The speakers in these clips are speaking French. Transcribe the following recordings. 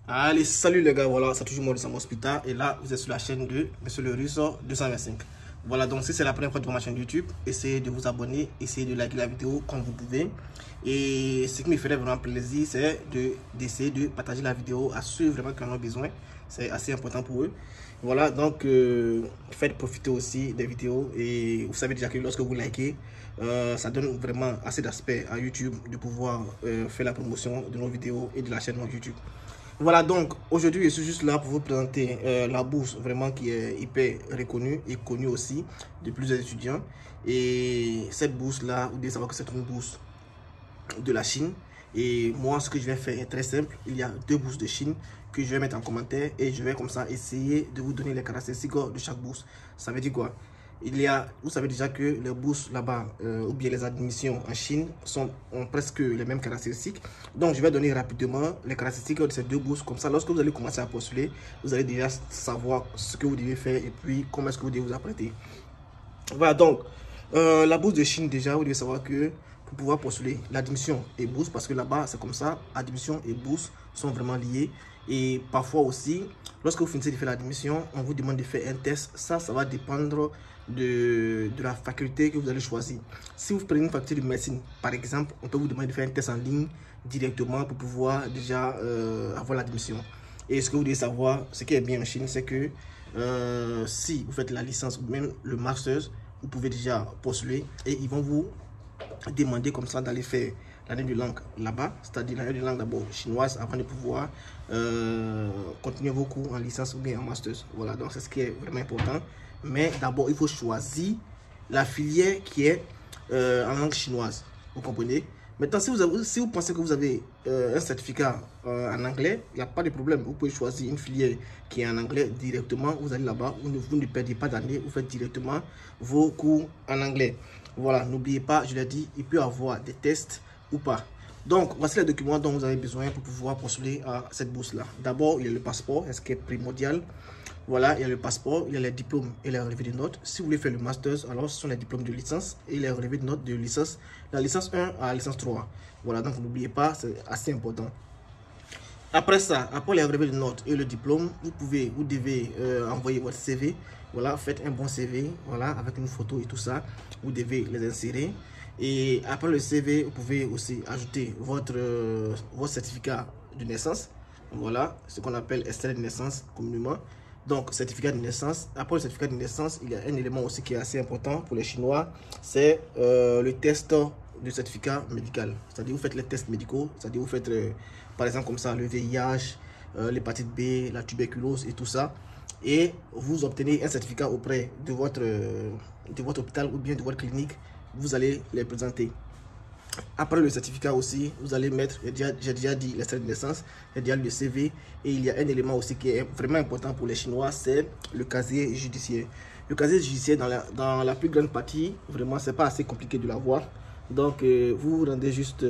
Allez, salut les gars, voilà, c'est toujours moi de Sam Hospital et là vous êtes sur la chaîne de Monsieur le Russe 225. Voilà, donc si c'est la première fois de ma chaîne YouTube, essayez de vous abonner, essayez de liker la vidéo comme vous pouvez. Et ce qui me ferait vraiment plaisir, c'est d'essayer de partager la vidéo à ceux vraiment qui en ont besoin. C'est assez important pour eux. Voilà, donc faites profiter aussi des vidéos. Et vous savez déjà que lorsque vous likez, ça donne vraiment assez d'aspect à YouTube de pouvoir faire la promotion de nos vidéos et de la chaîne YouTube. Voilà, donc aujourd'hui je suis juste là pour vous présenter la bourse vraiment qui est hyper reconnue et connue aussi de plusieurs étudiants. Et cette bourse là, vous devez savoir que c'est une bourse de la Chine. Et moi ce que je vais faire est très simple. Il y a deux bourses de Chine que je vais mettre en commentaire et je vais comme ça essayer de vous donner les caractéristiques de chaque bourse. Ça veut dire quoi? Vous savez déjà que les bourses là-bas ou bien les admissions en Chine ont presque les mêmes caractéristiques. Donc je vais donner rapidement les caractéristiques de ces deux bourses. Comme ça, lorsque vous allez commencer à postuler, vous allez déjà savoir ce que vous devez faire et puis comment est-ce que vous devez vous apprêter. Voilà, donc la bourse de Chine, déjà, vous devez savoir que pour pouvoir postuler l'admission et bourse, parce que là-bas c'est comme ça, admission et bourse sont vraiment liés. Et parfois aussi, lorsque vous finissez de faire l'admission, on vous demande de faire un test. Ça va dépendre de la faculté que vous allez choisir. Si vous prenez une faculté de médecine, par exemple, on peut vous demander de faire un test en ligne directement pour pouvoir déjà avoir l'admission. Et ce que vous devez savoir, ce qui est bien en Chine, c'est que si vous faites la licence ou même le master, vous pouvez déjà postuler et ils vont vous demander comme ça d'aller faire l'année de langue là-bas, c'est-à-dire l'année de langue d'abord chinoise avant de pouvoir continuer vos cours en licence ou bien en master. Voilà, donc c'est ce qui est vraiment important. Mais d'abord, il faut choisir la filière qui est en langue chinoise. Vous comprenez? Maintenant, si vous pensez que vous avez un certificat en anglais, il n'y a pas de problème. Vous pouvez choisir une filière qui est en anglais directement. Vous allez là-bas, vous ne perdez pas d'année. Vous faites directement vos cours en anglais. Voilà, n'oubliez pas, je l'ai dit, il peut y avoir des tests ou pas. Donc, voici les documents dont vous avez besoin pour pouvoir postuler à cette bourse-là. D'abord, il y a le passeport, ce qui est primordial. Voilà, il y a le passeport, il y a les diplômes et les relevés de notes. Si vous voulez faire le master, alors ce sont les diplômes de licence et les relevés de notes de licence, la licence 1 à la licence 3. Voilà, donc n'oubliez pas, c'est assez important. Après ça, après les relevés de notes et le diplôme, vous devez envoyer votre CV. Voilà, faites un bon CV, voilà, avec une photo et tout ça. Vous devez les insérer. Et après le CV, vous pouvez aussi ajouter votre certificat de naissance. Voilà, ce qu'on appelle extrait de naissance communément. Donc, certificat de naissance. Après le certificat de naissance, il y a un élément aussi qui est assez important pour les Chinois. C'est le test de certificat médical. C'est-à-dire, vous faites les tests médicaux. C'est-à-dire, vous faites, par exemple, comme ça, le VIH, l'hépatite B, la tuberculose et tout ça. Et vous obtenez un certificat auprès de votre hôpital ou bien de votre clinique. Vous allez les présenter. Après le certificat aussi, vous allez mettre, j'ai déjà dit l'extrait de naissance, j'ai déjà le CV. Et il y a un élément aussi qui est vraiment important pour les Chinois, c'est le casier judiciaire. Le casier judiciaire, dans la plus grande partie, vraiment, c'est pas assez compliqué de l'avoir. Donc, vous vous rendez juste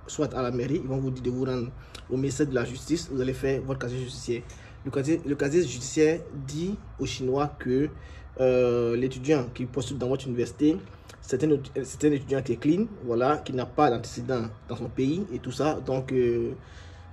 soit à la mairie, ils vont vous dire de vous rendre au ministère de la Justice, vous allez faire votre casier judiciaire. Le casier judiciaire dit aux Chinois que l'étudiant qui postule dans votre université, c'est un étudiant qui est clean, voilà, qui n'a pas d'antécédents dans son pays et tout ça. Donc,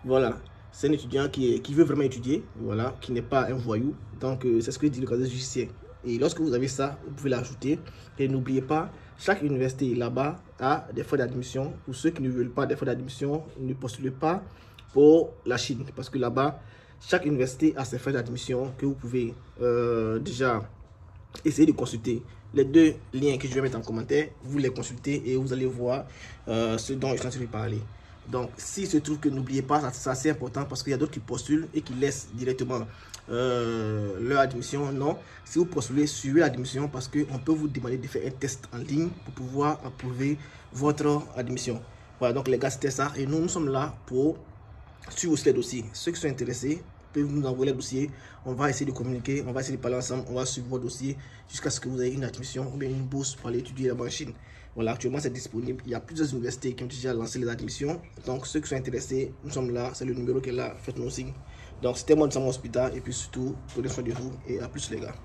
voilà, c'est un étudiant qui veut vraiment étudier, voilà, qui n'est pas un voyou. Donc, c'est ce que dit le casier judiciaire. Et lorsque vous avez ça, vous pouvez l'ajouter. Et n'oubliez pas, chaque université là-bas a des frais d'admission. Pour ceux qui ne veulent pas des frais d'admission, ne postulez pas pour la Chine. Parce que là-bas, chaque université a ses frais d'admission que vous pouvez déjà essayer de consulter. Les deux liens que je vais mettre en commentaire, vous les consultez et vous allez voir ce dont je suis en train de parler. Donc, s'il se trouve que n'oubliez pas, c'est assez important parce qu'il y a d'autres qui postulent et qui laissent directement leur admission. Non, si vous postulez, suivez l'admission parce qu'on peut vous demander de faire un test en ligne pour pouvoir approuver votre admission. Voilà, donc les gars, c'était ça. Et nous sommes là pour suivre aussi les dossiers. Ceux qui sont intéressés peuvent nous envoyer les dossiers. On va essayer de communiquer, on va essayer de parler ensemble, on va suivre vos dossiers jusqu'à ce que vous ayez une admission ou bien une bourse pour aller étudier là-bas en Chine. Voilà, actuellement c'est disponible. Il y a plusieurs universités qui ont déjà lancé les admissions. Donc ceux qui sont intéressés, nous sommes là, c'est le numéro qui est là, faites-nous signe. Donc c'était moi de Sam Hospital et puis surtout, prenez soin de vous et à plus les gars.